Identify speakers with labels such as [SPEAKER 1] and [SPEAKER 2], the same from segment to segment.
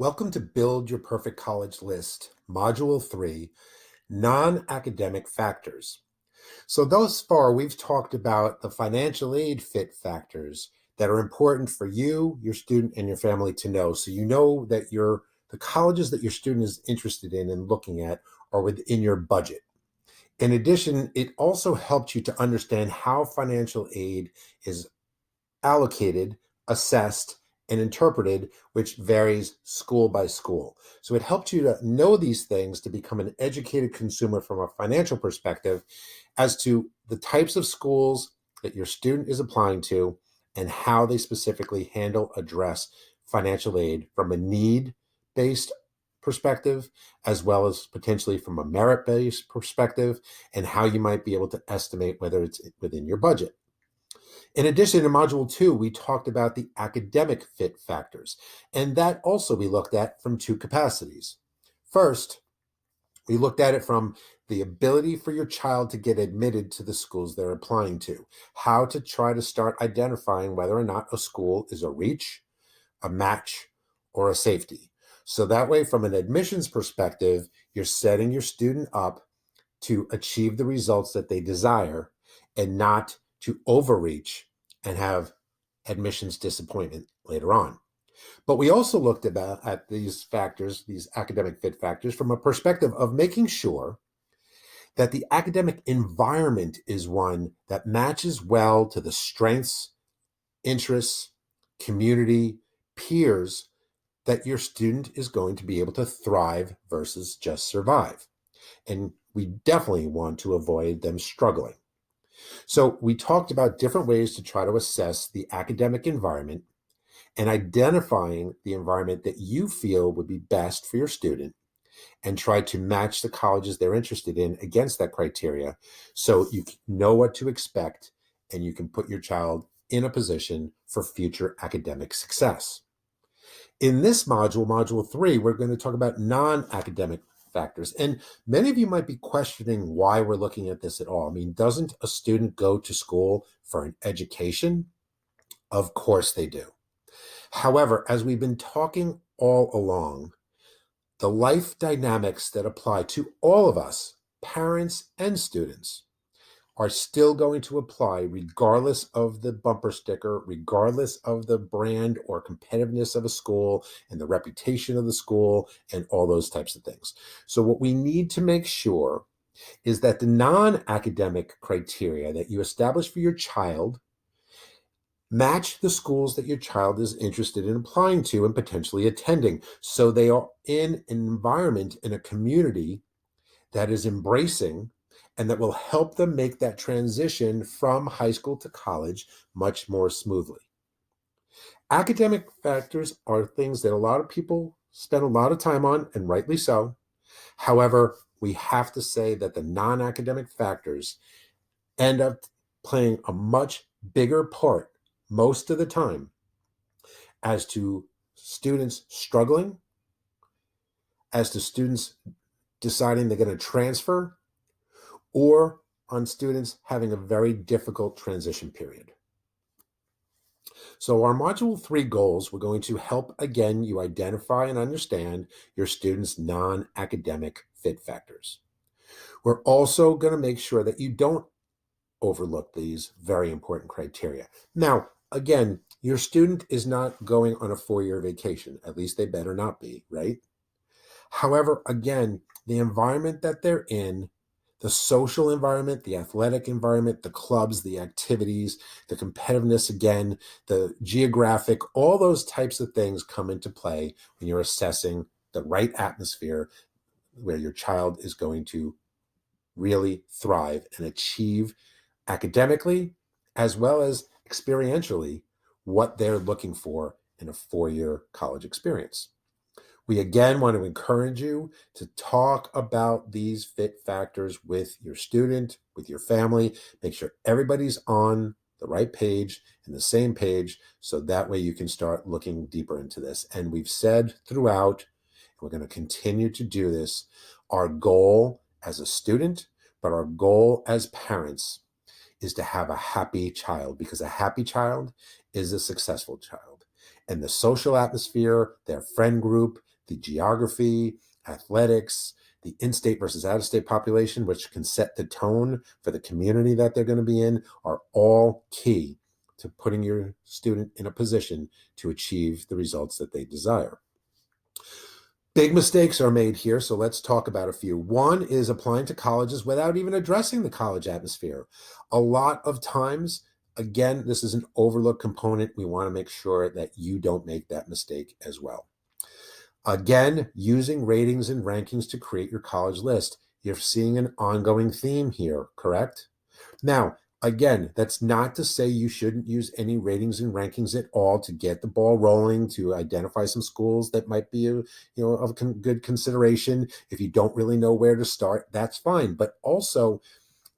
[SPEAKER 1] Welcome to Build Your Perfect College List, Module 3, Non-Academic Factors. So thus far, we've talked about the financial aid fit factors that are important for you, your student, and your family to know. So you know that the colleges that your student is interested in and looking at are within your budget. In addition, it also helps you to understand how financial aid is allocated, assessed, and interpreted, which varies school by school. So it helps you to know these things to become an educated consumer from a financial perspective as to the types of schools that your student is applying to and how they specifically address financial aid from a need-based perspective, as well as potentially from a merit-based perspective, and how you might be able to estimate whether it's within your budget. In addition, in Module 2, we talked about the academic fit factors, and that also we looked at from two capacities. First, we looked at it from the ability for your child to get admitted to the schools they're applying to, how to try to start identifying whether or not a school is a reach, a match, or a safety. So that way, from an admissions perspective, you're setting your student up to achieve the results that they desire and not to overreach and have admissions disappointment later on. But we also looked at these factors, these academic fit factors, from a perspective of making sure that the academic environment is one that matches well to the strengths, interests, community, peers that your student is going to be able to thrive versus just survive. And we definitely want to avoid them struggling. So we talked about different ways to try to assess the academic environment and identifying the environment that you feel would be best for your student and try to match the colleges they're interested in against that criteria so you know what to expect and you can put your child in a position for future academic success. In this module, Module 3, we're going to talk about non-academic factors. And many of you might be questioning why we're looking at this at all. I mean, doesn't a student go to school for an education? Of course they do. However, as we've been talking all along, the life dynamics that apply to all of us, parents and students, are still going to apply regardless of the bumper sticker, regardless of the brand or competitiveness of a school and the reputation of the school and all those types of things. So what we need to make sure is that the non-academic criteria that you establish for your child match the schools that your child is interested in applying to and potentially attending. So they are in an environment, in a community that is embracing and that will help them make that transition from high school to college much more smoothly. Academic factors are things that a lot of people spend a lot of time on, and rightly so. However, we have to say that the non-academic factors end up playing a much bigger part most of the time as to students struggling, as to students deciding they're going to transfer, or on students having a very difficult transition period. So our Module 3 goals, we're going to help, again, you identify and understand your students' non-academic fit factors. We're also going to make sure that you don't overlook these very important criteria. Now, again, your student is not going on a 4-year vacation. At least they better not be, right? However, again, the environment that they're in, the social environment, the athletic environment, the clubs, the activities, the competitiveness, again, the geographic, all those types of things come into play when you're assessing the right atmosphere where your child is going to really thrive and achieve academically as well as experientially what they're looking for in a 4-year college experience. We again want to encourage you to talk about these fit factors with your student, with your family. Make sure everybody's on the right page and the same page so that way you can start looking deeper into this. And we've said throughout, and we're going to continue to do this, our goal as a student, but our goal as parents is to have a happy child, because a happy child is a successful child. And the social atmosphere, their friend group, the geography, athletics, the in-state versus out-of-state population, which can set the tone for the community that they're going to be in, are all key to putting your student in a position to achieve the results that they desire. Big mistakes are made here, so let's talk about a few. One is applying to colleges without even addressing the college atmosphere. A lot of times, again, this is an overlooked component. We want to make sure that you don't make that mistake as well. Again, using ratings and rankings to create your college list. You're seeing an ongoing theme here, correct? Now, again, that's not to say you shouldn't use any ratings and rankings at all to get the ball rolling, to identify some schools that might be of good consideration. If you don't really know where to start, that's fine. But also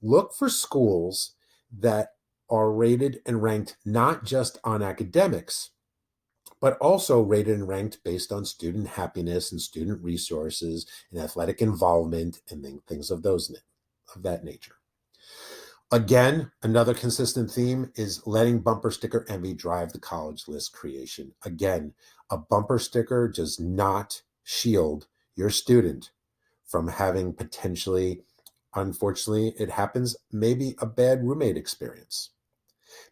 [SPEAKER 1] look for schools that are rated and ranked not just on academics, but also rated and ranked based on student happiness and student resources and athletic involvement and things of that nature. Again, another consistent theme is letting bumper sticker envy drive the college list creation. Again, a bumper sticker does not shield your student from having potentially, unfortunately, it happens, maybe a bad roommate experience.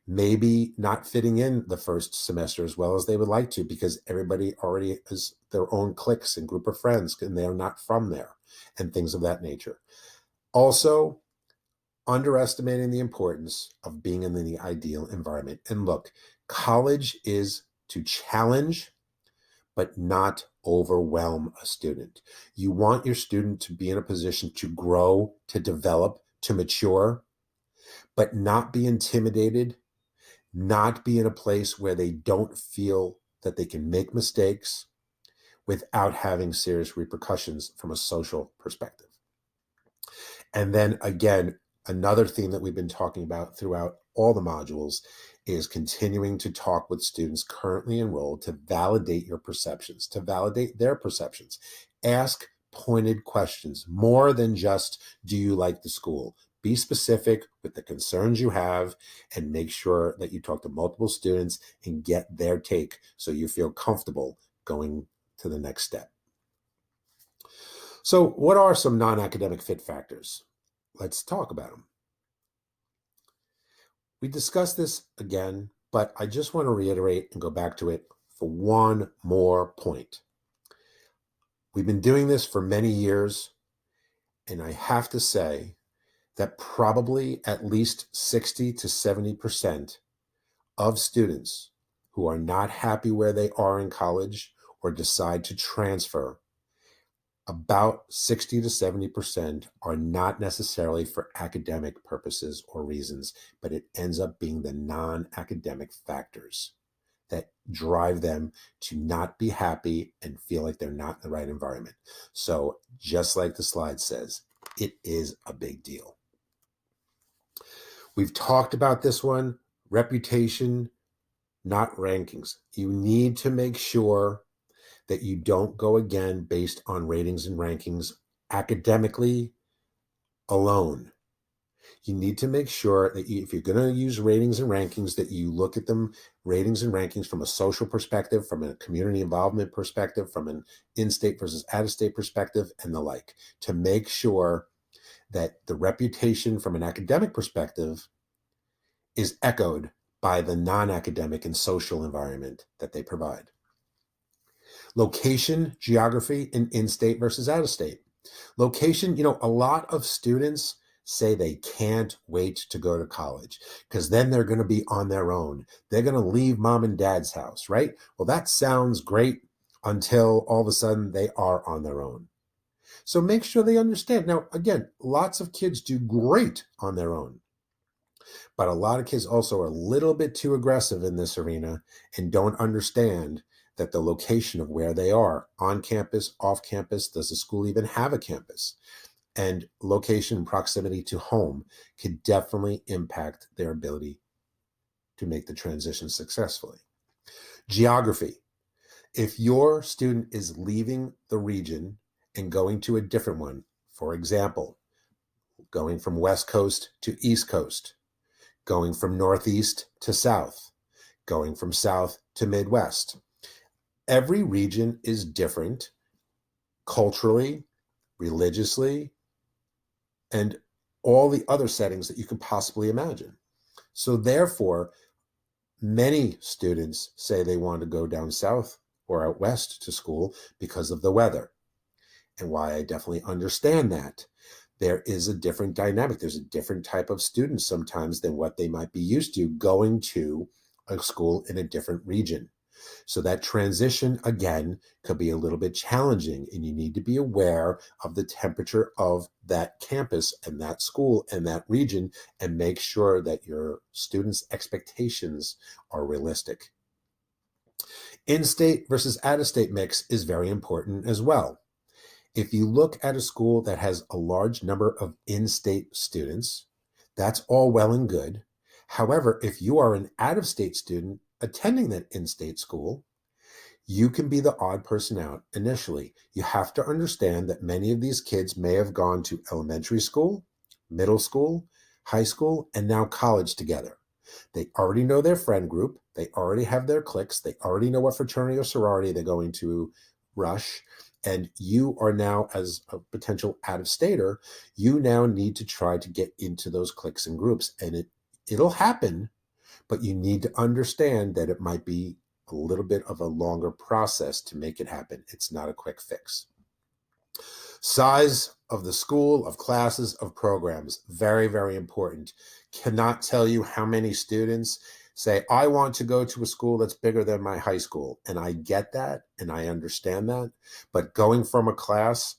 [SPEAKER 1] Maybe not fitting in the first semester as well as they would like to because everybody already has their own cliques and group of friends and they're not from there and things of that nature. Also, underestimating the importance of being in the ideal environment. And look, college is to challenge, but not overwhelm a student. You want your student to be in a position to grow, to develop, to mature, but not be intimidated, not be in a place where they don't feel that they can make mistakes without having serious repercussions from a social perspective. And then again, another theme that we've been talking about throughout all the modules is continuing to talk with students currently enrolled to validate your perceptions, to validate their perceptions. Ask pointed questions, more than just, do you like the school? Be specific with the concerns you have and make sure that you talk to multiple students and get their take so you feel comfortable going to the next step. So what are some non-academic fit factors? Let's talk about them. We discussed this again, but I just want to reiterate and go back to it for one more point. We've been doing this for many years, and I have to say that probably at least 60 to 70% of students who are not happy where they are in college or decide to transfer, about 60 to 70% are not necessarily for academic purposes or reasons, but it ends up being the non-academic factors that drive them to not be happy and feel like they're not in the right environment. So just like the slide says, it is a big deal. We've talked about this one, reputation, not rankings. You need to make sure that you don't go again based on ratings and rankings academically alone. You need to make sure that if you're going to use ratings and rankings, that you look at them, ratings and rankings, from a social perspective, from a community involvement perspective, from an in-state versus out-of-state perspective, and the like, to make sure that the reputation from an academic perspective is echoed by the non-academic and social environment that they provide. Location, geography, and in-state versus out-of-state. Location, a lot of students say they can't wait to go to college because then they're going to be on their own. They're going to leave mom and dad's house, right? Well, that sounds great until all of a sudden they are on their own. So make sure they understand. Now, again, lots of kids do great on their own, but a lot of kids also are a little bit too aggressive in this arena and don't understand that the location of where they are, on campus, off campus, does the school even have a campus? And location and proximity to home could definitely impact their ability to make the transition successfully. Geography. If your student is leaving the region and going to a different one, for example, going from West Coast to East Coast, going from Northeast to South, going from South to Midwest, Every region is different culturally, religiously, and all the other settings that you can possibly imagine. So therefore, many students say they want to go down south or out west to school because of the weather. And why I definitely understand that. There is a different dynamic. There's a different type of student sometimes than what they might be used to going to a school in a different region. So that transition, again, could be a little bit challenging, and you need to be aware of the temperature of that campus and that school and that region, and make sure that your students' expectations are realistic. In-state versus out-of-state mix is very important as well. If you look at a school that has a large number of in-state students, that's all well and good. However, if you are an out-of-state student attending that in-state school, you can be the odd person out initially. You have to understand that many of these kids may have gone to elementary school, middle school, high school, and now college together. They already know their friend group. They already have their cliques. They already know what fraternity or sorority they're going to rush. And you are now, as a potential out-of-stater, you now need to try to get into those cliques and groups. And it'll happen, but you need to understand that it might be a little bit of a longer process to make it happen. It's not a quick fix. Size of the school, of classes, of programs, very, very important. Cannot tell you how many students say, I want to go to a school that's bigger than my high school. And I get that, and I understand that. But going from a class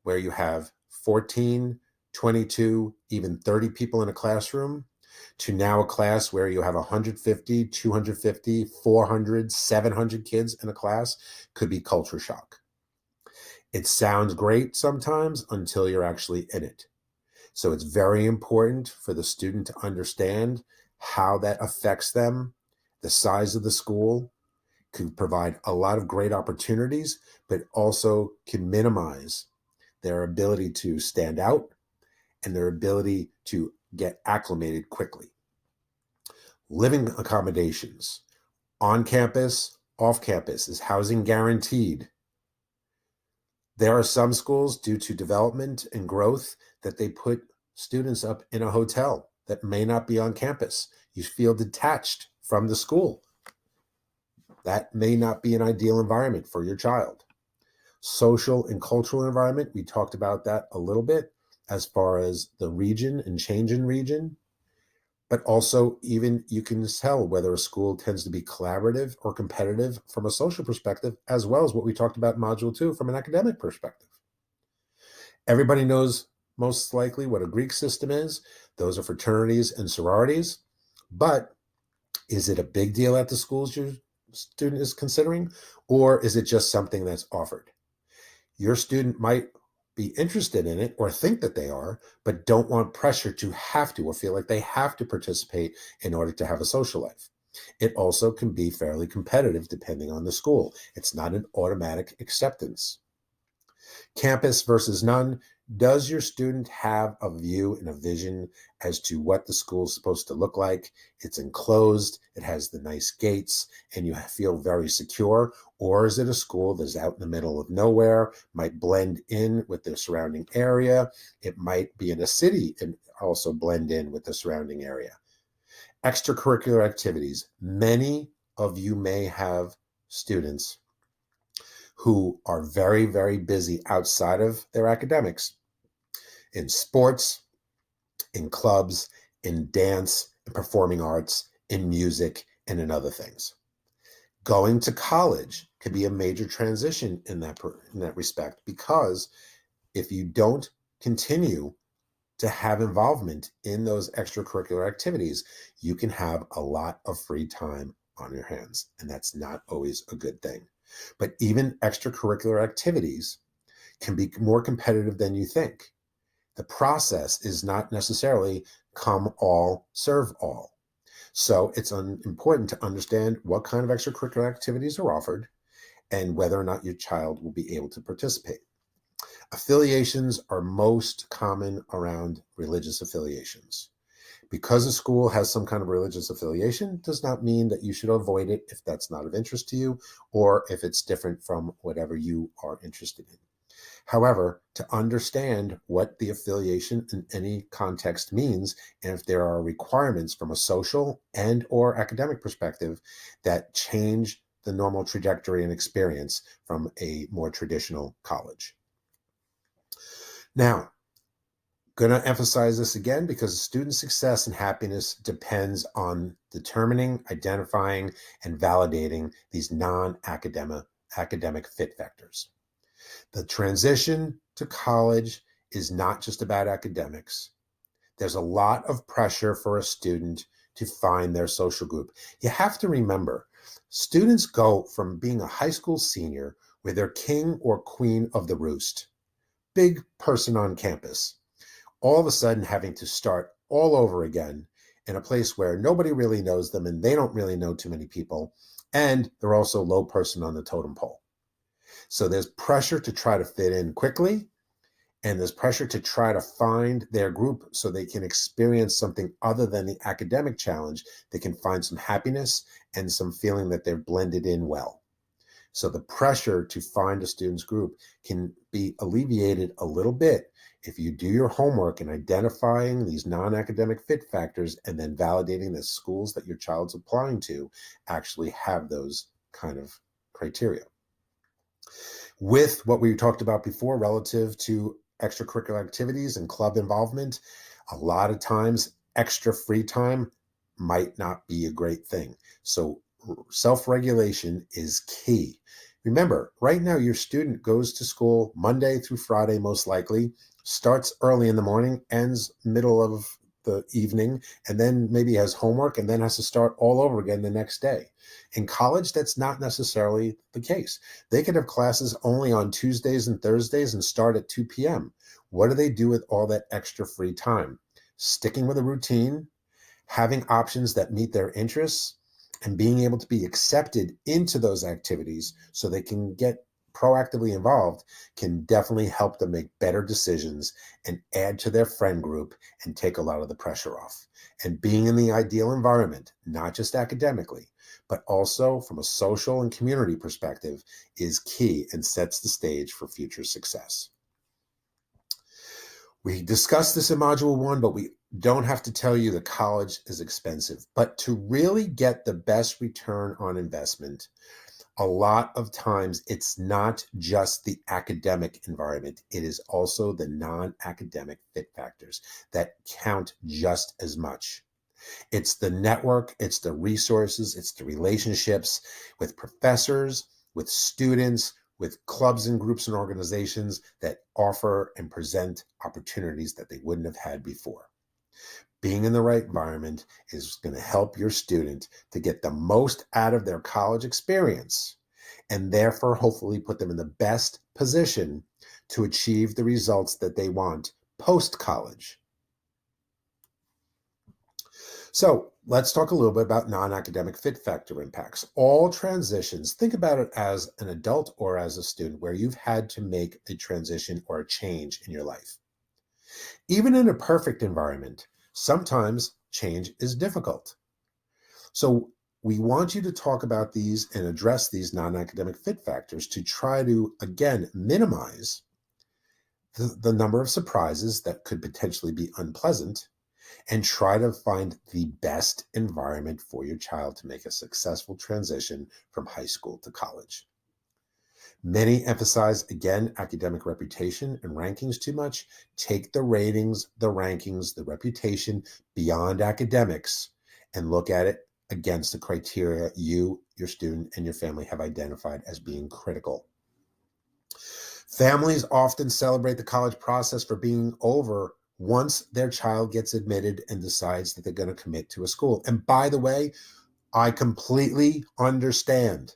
[SPEAKER 1] where you have 14, 22, even 30 people in a classroom, to now a class where you have 150, 250, 400, 700 kids in a class could be culture shock. It sounds great sometimes until you're actually in it. So it's very important for the student to understand how that affects them. The size of the school can provide a lot of great opportunities, but also can minimize their ability to stand out and their ability to get acclimated quickly. Living accommodations, on campus, off campus. Is housing guaranteed? There are some schools, due to development and growth, that they put students up in a hotel that may not be on campus. You feel detached from the school. That may not be an ideal environment for your child. Social and cultural environment, we talked about that a little bit as far as the region and change in region. But also, even you can tell whether a school tends to be collaborative or competitive from a social perspective, as well as what we talked about in Module 2 from an academic perspective. Everybody knows most likely what a Greek system is. Those are fraternities and sororities. But is it a big deal at the schools your student is considering, or is it just something that's offered? Your student might be interested in it or think that they are, but don't want pressure to have to or feel like they have to participate in order to have a social life. It also can be fairly competitive depending on the school. It's not an automatic acceptance. Campus versus none. Does your student have a view and a vision as to what the school is supposed to look like? It's enclosed, it has the nice gates, and you feel very secure? Or is it a school that's out in the middle of nowhere, might blend in with the surrounding area? It might be in a city and also blend in with the surrounding area. Extracurricular activities. Many of you may have students who are very, very busy outside of their academics, in sports, in clubs, in dance, in performing arts, in music, and in other things. Going to college could be a major transition in that respect, because if you don't continue to have involvement in those extracurricular activities, you can have a lot of free time on your hands, and that's not always a good thing. But even extracurricular activities can be more competitive than you think. The process is not necessarily come all, serve all. So it's important to understand what kind of extracurricular activities are offered and whether or not your child will be able to participate. Affiliations are most common around religious affiliations. Because a school has some kind of religious affiliation does not mean that you should avoid it if that's not of interest to you or if it's different from whatever you are interested in. However, to understand what the affiliation in any context means, and if there are requirements from a social and or academic perspective that change the normal trajectory and experience from a more traditional college. Now, going to emphasize this again because student success and happiness depends on determining, identifying, and validating these non-academic fit factors. The transition to college is not just about academics. There's a lot of pressure for a student to find their social group. You have to remember, students go from being a high school senior where they're king or queen of the roost, big person on campus, all of a sudden having to start all over again in a place where nobody really knows them and they don't really know too many people, and they're also low person on the totem pole. So there's pressure to try to fit in quickly, and there's pressure to try to find their group so they can experience something other than the academic challenge. They can find some happiness and some feeling that they're blended in well. So the pressure to find a student's group can be alleviated a little bit if you do your homework in identifying these non-academic fit factors and then validating the schools that your child's applying to actually have those kind of criteria. With what we talked about before relative to extracurricular activities and club involvement, a lot of times extra free time might not be a great thing. So self-regulation is key. Remember, right now your student goes to school Monday through Friday, most likely, starts early in the morning, ends middle of the evening, and then maybe has homework and then has to start all over again the next day. In college, that's not necessarily the case. They could have classes only on Tuesdays and Thursdays and start at 2 p.m. What do they do with all that extra free time? Sticking with a routine, having options that meet their interests, and being able to be accepted into those activities so they can get proactively involved can definitely help them make better decisions and add to their friend group and take a lot of the pressure off. And being in the ideal environment, not just academically, but also from a social and community perspective, is key and sets the stage for future success. We discussed this in Module 1, but we don't have to tell you that college is expensive. But to really get the best return on investment, a lot of times it's not just the academic environment. It is also the non-academic fit factors that count just as much. It's the network, it's the resources, it's the relationships with professors, with students, with clubs and groups and organizations that offer and present opportunities that they wouldn't have had before. Being in the right environment is going to help your student to get the most out of their college experience and therefore hopefully put them in the best position to achieve the results that they want post-college. So let's talk a little bit about non-academic fit factor impacts. All transitions, think about it as an adult or as a student where you've had to make a transition or a change in your life. Even in a perfect environment, sometimes change is difficult. So we want you to talk about these and address these non-academic fit factors to try to, again, minimize the number of surprises that could potentially be unpleasant and try to find the best environment for your child to make a successful transition from high school to college. Many emphasize, again, academic reputation and rankings too much. Take the ratings, the rankings, the reputation beyond academics and look at it against the criteria you, your student, and your family have identified as being critical. Families often celebrate the college process for being over once their child gets admitted and decides that they're going to commit to a school. And by the way, I completely understand.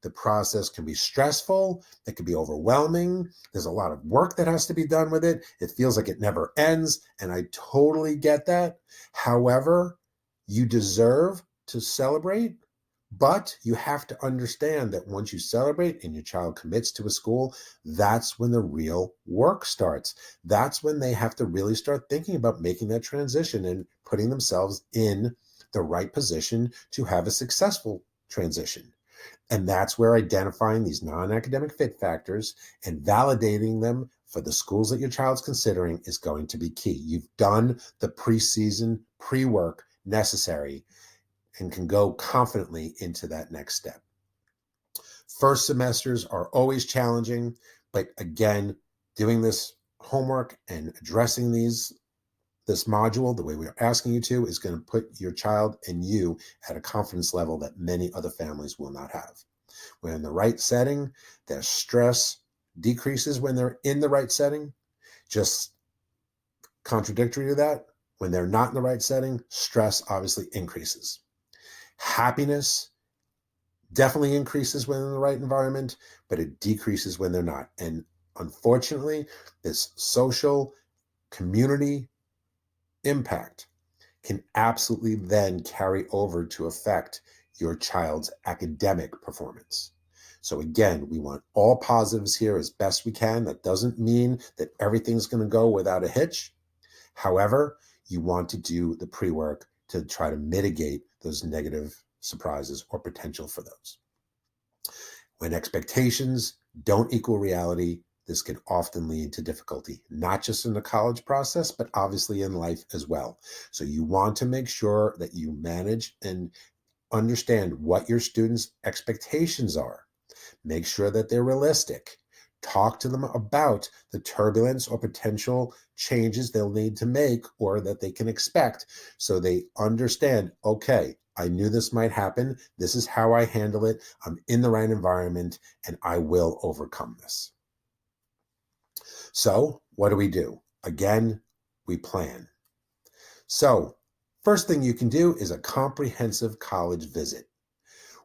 [SPEAKER 1] The process can be stressful. It can be overwhelming. There's a lot of work that has to be done with it. It feels like it never ends. And I totally get that. However, you deserve to celebrate, But you have to understand that once you celebrate and your child commits to a school, that's when the real work starts. That's when they have to really start thinking about making that transition and putting themselves in the right position to have a successful transition. And that's where identifying these non-academic fit factors and validating them for the schools that your child's considering is going to be key. You've done the preseason pre-work necessary and can go confidently into that next step. First semesters are always challenging, but again, doing this homework and addressing this module the way we're asking you to is going to put your child and you at a confidence level that many other families will not have. When in the right setting, their stress decreases when they're in the right setting. Just contradictory to that, when they're not in the right setting, stress obviously increases. Happiness definitely increases when in the right environment, but it decreases when they're not. And unfortunately, this social community impact can absolutely then carry over to affect your child's academic performance. So again, we want all positives here as best we can. That doesn't mean that everything's going to go without a hitch. However, you want to do the pre-work to try to mitigate those negative surprises or potential for those. When expectations don't equal reality, this can often lead to difficulty, not just in the college process, but obviously in life as well. So you want to make sure that you manage and understand what your students' expectations are. Make sure that they're realistic. Talk to them about the turbulence or potential changes they'll need to make or that they can expect so they understand, okay, I knew this might happen. This is how I handle it. I'm in the right environment and I will overcome this. So what do? Again, we plan. So first thing you can do is a comprehensive college visit.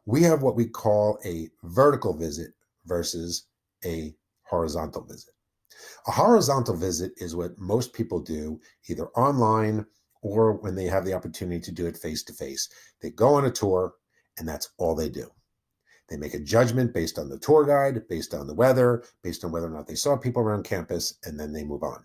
[SPEAKER 1] We have what we call a vertical visit versus a horizontal visit. A horizontal visit is what most people do either online or when they have the opportunity to do it face to face. They go on a tour and that's all they do. They make a judgment based on the tour guide, based on the weather, based on whether or not they saw people around campus, and then they move on.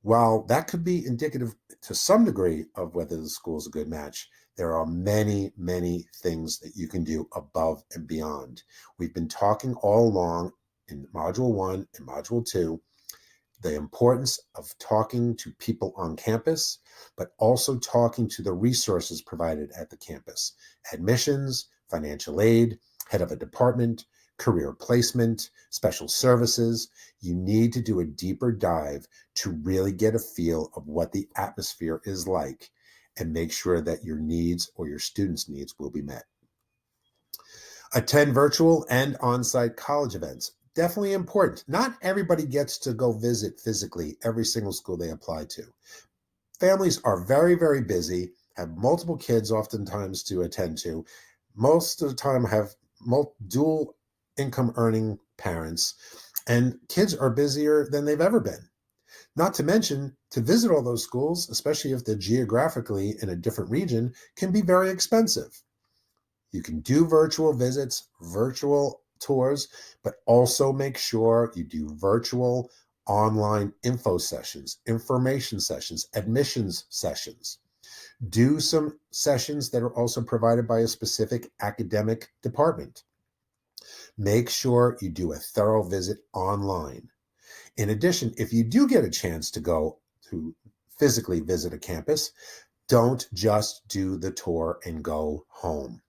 [SPEAKER 1] While that could be indicative to some degree of whether the school is a good match, there are many, many things that you can do above and beyond. We've been talking all along in Module 1 and Module 2, the importance of talking to people on campus, but also talking to the resources provided at the campus. Admissions, financial aid, head of a department, career placement, special services. You need to do a deeper dive to really get a feel of what the atmosphere is like and make sure that your needs or your students' needs will be met. Attend virtual and on-site college events. Definitely important. Not everybody gets to go visit physically every single school they apply to. Families are very, very busy, have multiple kids oftentimes to attend to. Most of the time have dual income earning parents, and kids are busier than they've ever been. Not to mention, to visit all those schools, especially if they're geographically in a different region, can be very expensive. You can do virtual visits, virtual tours, but also make sure you do virtual online info sessions, information sessions, admissions sessions. Do some sessions that are also provided by a specific academic department. Make sure you do a thorough visit online. In addition, if you do get a chance to go to physically visit a campus, don't just do the tour and go home.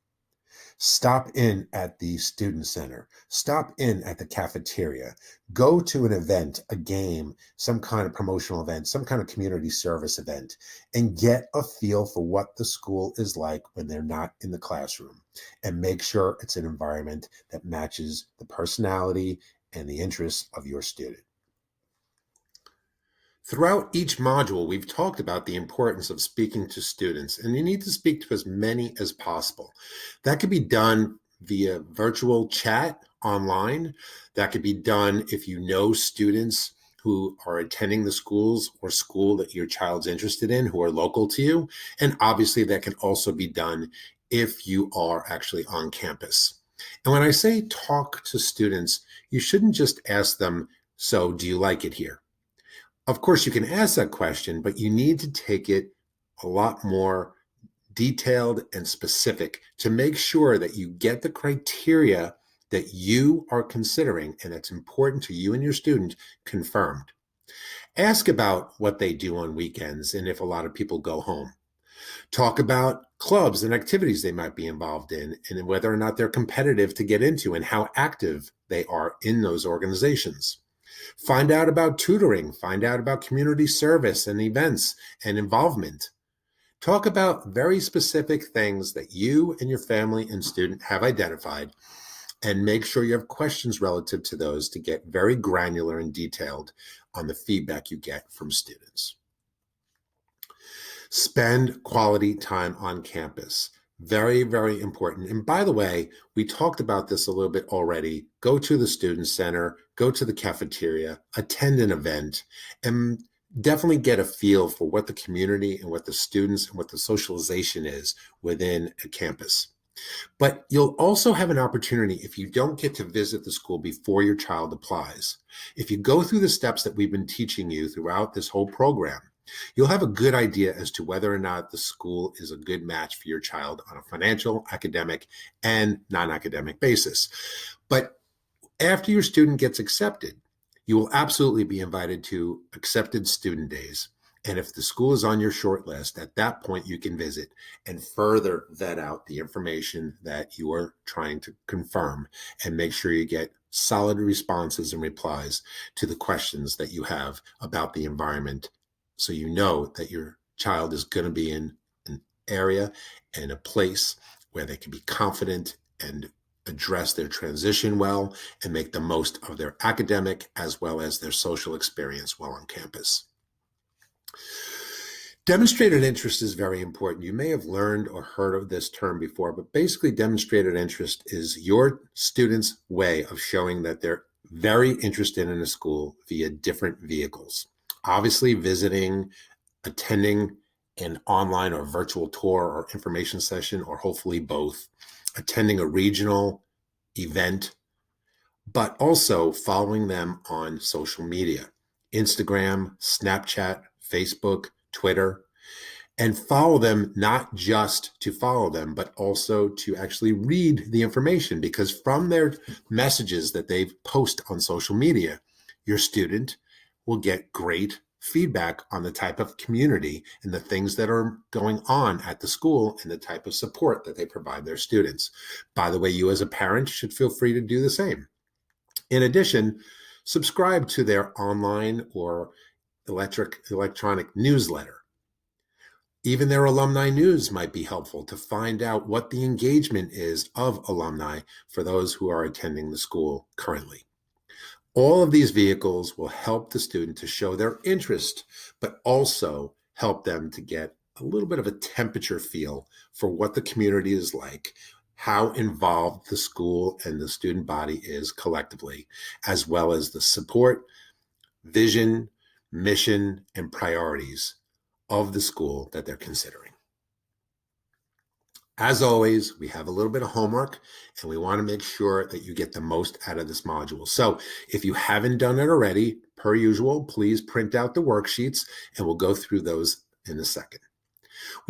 [SPEAKER 1] Stop in at the student center. Stop in at the cafeteria. Go to an event, a game, some kind of promotional event, some kind of community service event, and get a feel for what the school is like when they're not in the classroom. And make sure it's an environment that matches the personality and the interests of your student. Throughout each module, we've talked about the importance of speaking to students, and you need to speak to as many as possible. That could be done via virtual chat online. That could be done if you know students who are attending the schools or school that your child's interested in, who are local to you. And obviously that can also be done if you are actually on campus. And when I say talk to students, you shouldn't just ask them, so do you like it here? Of course, you can ask that question, but you need to take it a lot more detailed and specific to make sure that you get the criteria that you are considering and that's important to you and your student confirmed. Ask about what they do on weekends and if a lot of people go home. Talk about clubs and activities they might be involved in and whether or not they're competitive to get into and how active they are in those organizations. Find out about tutoring, find out about community service and events and involvement. Talk about very specific things that you and your family and student have identified and make sure you have questions relative to those to get very granular and detailed on the feedback you get from students. Spend quality time on campus. Very, very important. And by the way, we talked about this a little bit already. Go to the student center, go to the cafeteria, attend an event, and definitely get a feel for what the community and what the students and what the socialization is within a campus. But you'll also have an opportunity if you don't get to visit the school before your child applies. If you go through the steps that we've been teaching you throughout this whole program, you'll have a good idea as to whether or not the school is a good match for your child on a financial, academic, and non-academic basis. But after your student gets accepted, you will absolutely be invited to accepted student days. And if the school is on your short list, at that point you can visit and further vet out the information that you are trying to confirm and make sure you get solid responses and replies to the questions that you have about the environment, so you know that your child is going to be in an area and a place where they can be confident and address their transition well and make the most of their academic as well as their social experience while on campus. Demonstrated interest is very important. You may have learned or heard of this term before, but basically demonstrated interest is your students' way of showing that they're very interested in a school via different vehicles. Obviously, visiting, attending an online or virtual tour or information session, or hopefully both, attending a regional event, but also following them on social media, Instagram, Snapchat, Facebook, Twitter, and follow them not just to follow them, but also to actually read the information, because from their messages that they post on social media, your student will get great feedback on the type of community and the things that are going on at the school and the type of support that they provide their students. By the way, you as a parent should feel free to do the same. In addition, subscribe to their online or electronic newsletter. Even their alumni news might be helpful to find out what the engagement is of alumni for those who are attending the school currently. All of these vehicles will help the student to show their interest, but also help them to get a little bit of a temperature feel for what the community is like, how involved the school and the student body is collectively, as well as the support, vision, mission, and priorities of the school that they're considering. As always, we have a little bit of homework and we want to make sure that you get the most out of this module. So if you haven't done it already, per usual, please print out the worksheets and we'll go through those in a second.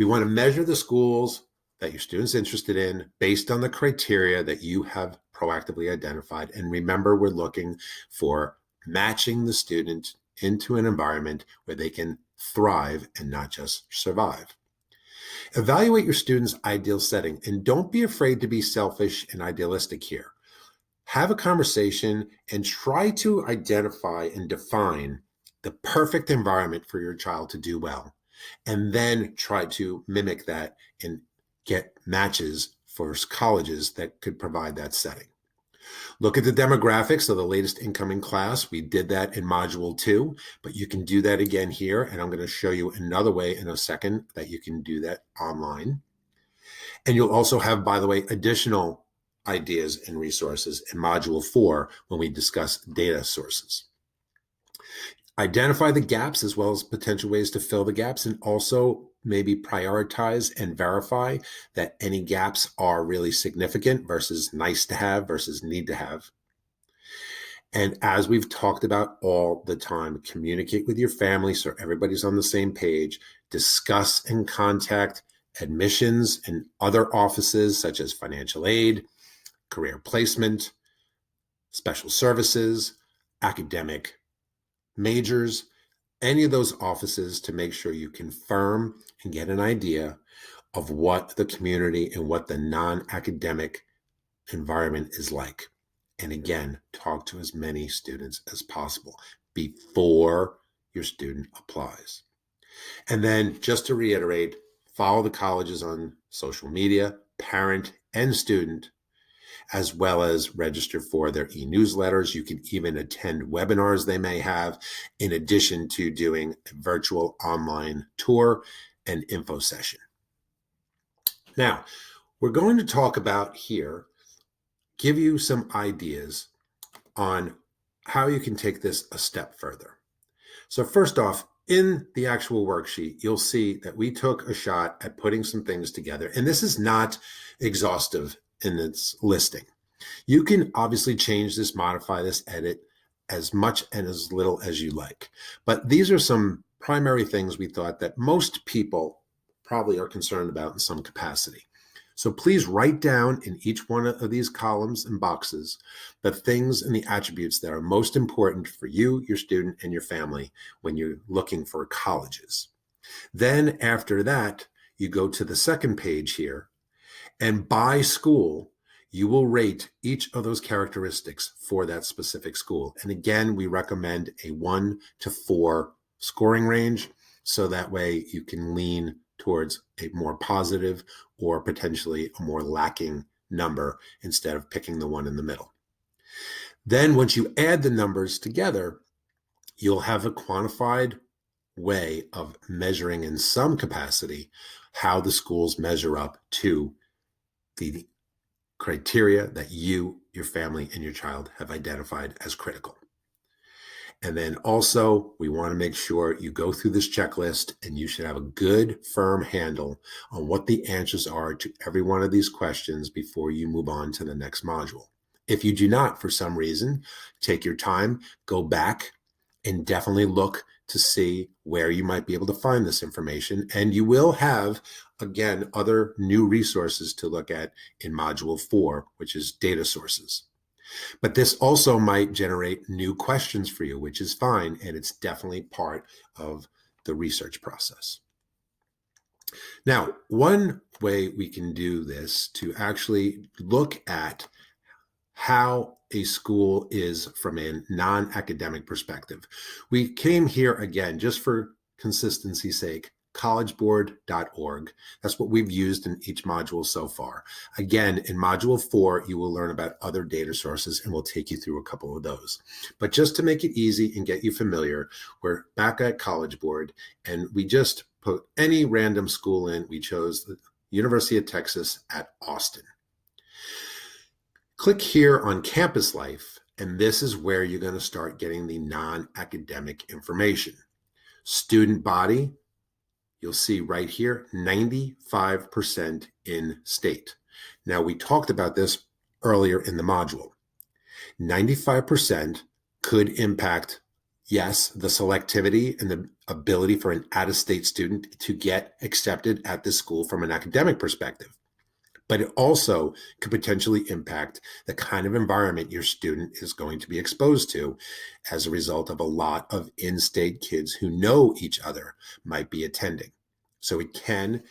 [SPEAKER 1] We want to measure the schools that your student's interested in based on the criteria that you have proactively identified. And remember, we're looking for matching the student into an environment where they can thrive and not just survive. Evaluate your student's ideal setting and don't be afraid to be selfish and idealistic here. Have a conversation and try to identify and define the perfect environment for your child to do well, and then try to mimic that and get matches for colleges that could provide that setting. Look at the demographics of the latest incoming class. We did that in Module 2, but you can do that again here, and I'm going to show you another way in a second that you can do that online. And you'll also have, by the way, additional ideas and resources in Module 4 when we discuss data sources. Identify the gaps as well as potential ways to fill the gaps, and also maybe prioritize and verify that any gaps are really significant versus nice to have versus need to have. And as we've talked about all the time, communicate with your family so everybody's on the same page. Discuss and contact admissions and other offices such as financial aid, career placement, special services, academic majors, any of those offices to make sure you confirm and get an idea of what the community and what the non-academic environment is like. And again, talk to as many students as possible before your student applies. And then just to reiterate, follow the colleges on social media, parent and student, as well as register for their e-newsletters. You can even attend webinars they may have, in addition to doing a virtual online tour and info session. Now, we're going to talk about here, give you some ideas on how you can take this a step further. So first off, in the actual worksheet, you'll see that we took a shot at putting some things together, and this is not exhaustive in its listing. You can obviously change this, modify this, edit as much and as little as you like. But these are some primary things we thought that most people probably are concerned about in some capacity. So please write down in each one of these columns and boxes the things and the attributes that are most important for you, your student, and your family when you're looking for colleges. Then after that, you go to the second page here, and by school, you will rate each of those characteristics for that specific school. And again, we recommend a 1 to 4 scoring range, so that way you can lean towards a more positive or potentially a more lacking number instead of picking the one in the middle. Then once you add the numbers together, you'll have a quantified way of measuring in some capacity how the schools measure up to the criteria that you, your family, and your child have identified as critical. And then also, we want to make sure you go through this checklist, and you should have a good, firm handle on what the answers are to every one of these questions before you move on to the next module. If you do not, for some reason, take your time, go back, and definitely look to see where you might be able to find this information. And you will have, again, other new resources to look at in Module 4, which is data sources. But this also might generate new questions for you, which is fine, and it's definitely part of the research process. Now, one way we can do this to actually look at how a school is from a non-academic perspective. We came here again, just for consistency's sake, collegeboard.org. That's what we've used in each module so far. Again, in Module 4, you will learn about other data sources, and we'll take you through a couple of those. But just to make it easy and get you familiar, we're back at College Board, and we just put any random school in. We chose the University of Texas at Austin. Click here on Campus Life, and this is where you're going to start getting the non-academic information. Student body, you'll see right here, 95% in state. Now, we talked about this earlier in the module. 95% could impact, yes, the selectivity and the ability for an out-of-state student to get accepted at this school from an academic perspective. But it also could potentially impact the kind of environment your student is going to be exposed to as a result of a lot of in-state kids who know each other might be attending. So it can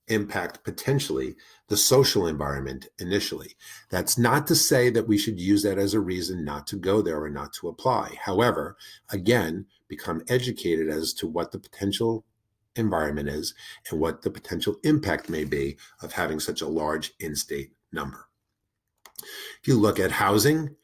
[SPEAKER 1] impact potentially the social environment initially. That's not to say that we should use that as a reason not to go there or not to apply. However, again, become educated as to what the potential environment is and what the potential impact may be of having such a large in-state number. If you look at housing,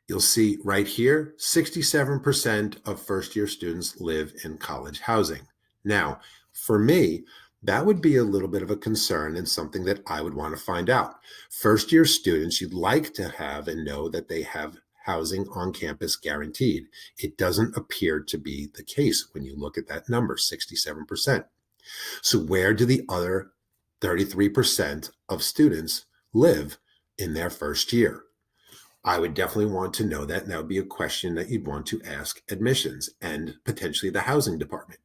[SPEAKER 1] you'll see right here, 67% of first-year students live in college housing. Now, for me, that would be a little bit of a concern and something that I would want to find out. First-year students, you'd like to have and know that they have housing on campus guaranteed. It doesn't appear to be the case when you look at that number, 67%. So where do the other 33% of students live in their first year? I would definitely want to know that, and that would be a question that you'd want to ask admissions and potentially the housing department.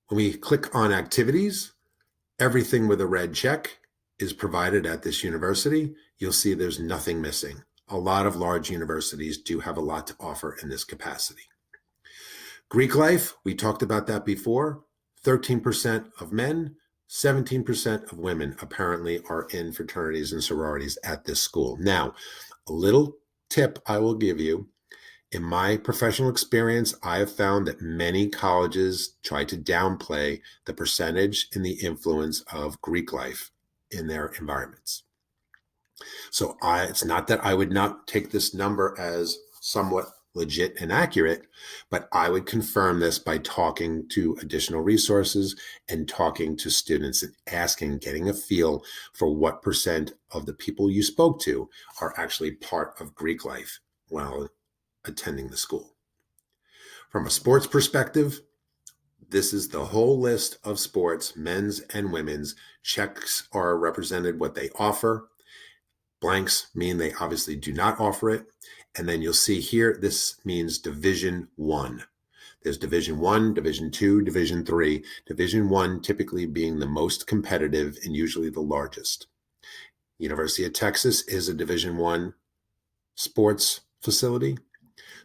[SPEAKER 1] When we click on activities, everything with a red check is provided at this university. You'll see there's nothing missing. A lot of large universities do have a lot to offer in this capacity. Greek life, we talked about that before. 13% of men, 17% of women apparently are in fraternities and sororities at this school. Now, a little tip I will give you. In my professional experience, I have found that many colleges try to downplay the percentage and the influence of Greek life in their environments. So it's not that I would not take this number as somewhat legit and accurate, but I would confirm this by talking to additional resources and talking to students and asking, getting a feel for what percent of the people you spoke to are actually part of Greek life while attending the school. From a sports perspective, this is the whole list of sports, men's and women's. Checks are represented what they offer. Blanks mean they obviously do not offer it. And then you'll see here, this means Division I. There's Division I, Division II, Division III. Division I typically being the most competitive and usually the largest. University of Texas is a Division I sports facility.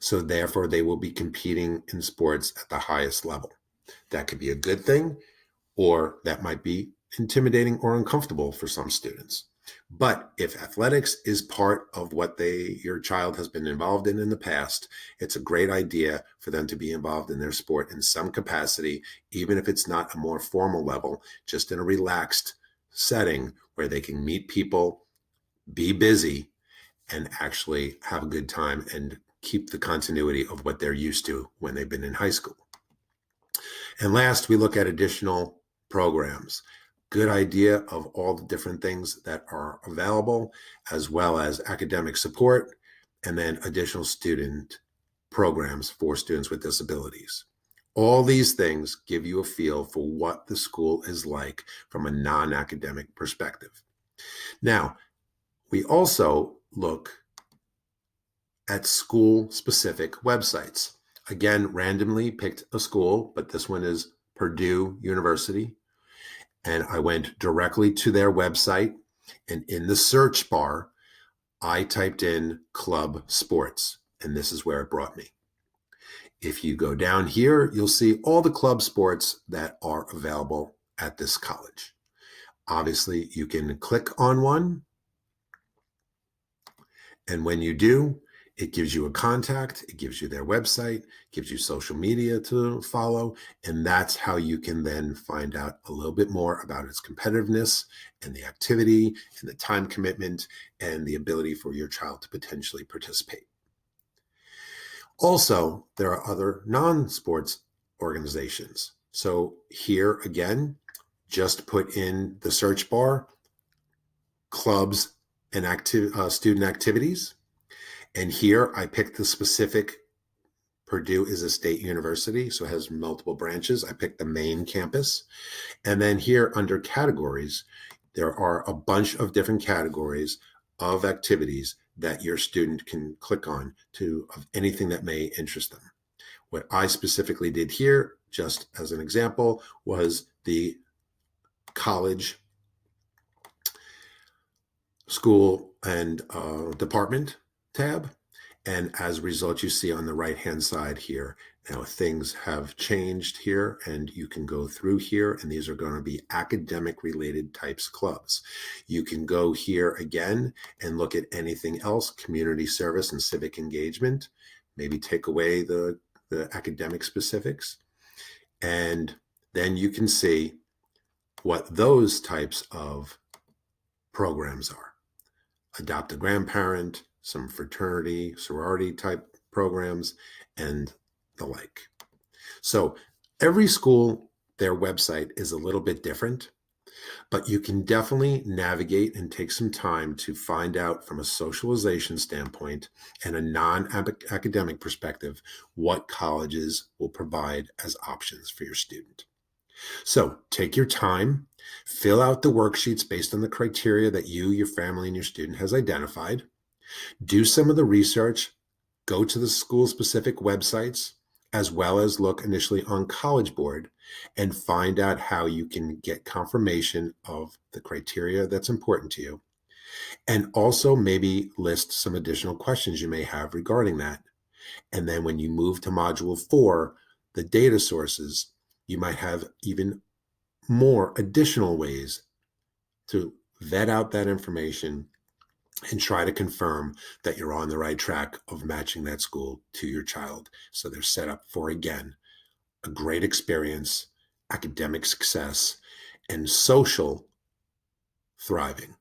[SPEAKER 1] So therefore, they will be competing in sports at the highest level. That could be a good thing, or that might be intimidating or uncomfortable for some students. But if athletics is part of what your child has been involved in the past, it's a great idea for them to be involved in their sport in some capacity, even if it's not a more formal level, just in a relaxed setting where they can meet people, be busy, and actually have a good time and keep the continuity of what they're used to when they've been in high school. And last, we look at additional programs. Good idea of all the different things that are available, as well as academic support, and then additional student programs for students with disabilities. All these things give you a feel for what the school is like from a non-academic perspective. Now, we also look at school-specific websites. Again, randomly picked a school, but this one is Purdue University. And I went directly to their website, and in the search bar, I typed in club sports, and this is where it brought me. If you go down here, you'll see all the club sports that are available at this college. Obviously, you can click on one, and when you do, it gives you a contact, it gives you their website, gives you social media to follow, and that's how you can then find out a little bit more about its competitiveness and the activity and the time commitment and the ability for your child to potentially participate. Also, there are other non-sports organizations. So here again, just put in the search bar, clubs and student activities. And here I picked the specific. Purdue is a state university, so it has multiple branches. I picked the main campus. And then here under categories, there are a bunch of different categories of activities that your student can click on of anything that may interest them. What I specifically did here, just as an example, was the college, school, and department tab. And as a result, you see on the right-hand side here, now things have changed here, and you can go through here, and these are going to be academic-related types clubs. You can go here again and look at anything else, community service and civic engagement, maybe take away the academic specifics, and then you can see what those types of programs are. Adopt a grandparent, some fraternity, sorority type programs, and the like. So every school, their website is a little bit different. But you can definitely navigate and take some time to find out from a socialization standpoint and a non-academic perspective what colleges will provide as options for your student. So take your time, fill out the worksheets based on the criteria that you, your family, and your student has identified. Do some of the research, go to the school specific websites, as well as look initially on College Board and find out how you can get confirmation of the criteria that's important to you. And also maybe list some additional questions you may have regarding that. And then when you move to Module 4, the data sources, you might have even more additional ways to vet out that information and try to confirm that you're on the right track of matching that school to your child. So they're set up for, again, a great experience, academic success, and social thriving.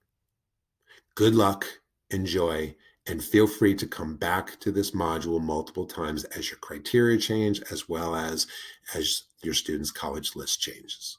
[SPEAKER 1] Good luck, enjoy, and feel free to come back to this module multiple times as your criteria change, as well as your students' college list changes.